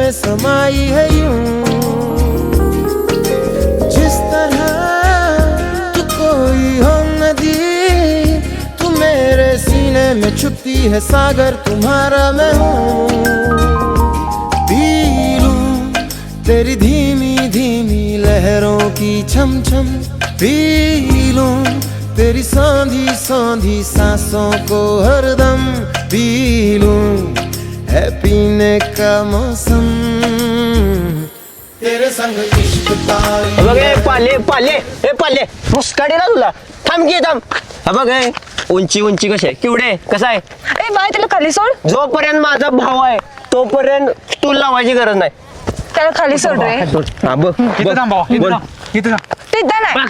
में समाई है यूं, जिस तरह तू कोई हो नदी, तू मेरे सीने में छुपती है सागर तुम्हारा मैं हूँ। पी लूं तेरी धीमी धीमी लहरों की छम छम, पी लूं तेरी सांधी सांधी सांसों को हरदम, पी लूं है पीने का मौसम तेरे संग इश्क तारी। बघ ए पाले पाले ए पाले मुस्काडी ना तुला, थांब की थांब. हा बघ ए उंची उंची कशी आहे, केवढे कसं आहे. ए बाय त्याला खाली सोड, जोपर्यंत माझा भाव आहे तोपर्यंत तू लावायची गरज नाही. त्याला खाली सोड रे. हा बघ इथं थांब भावा, इथं थांब, इथं थांब. तिथं नाही.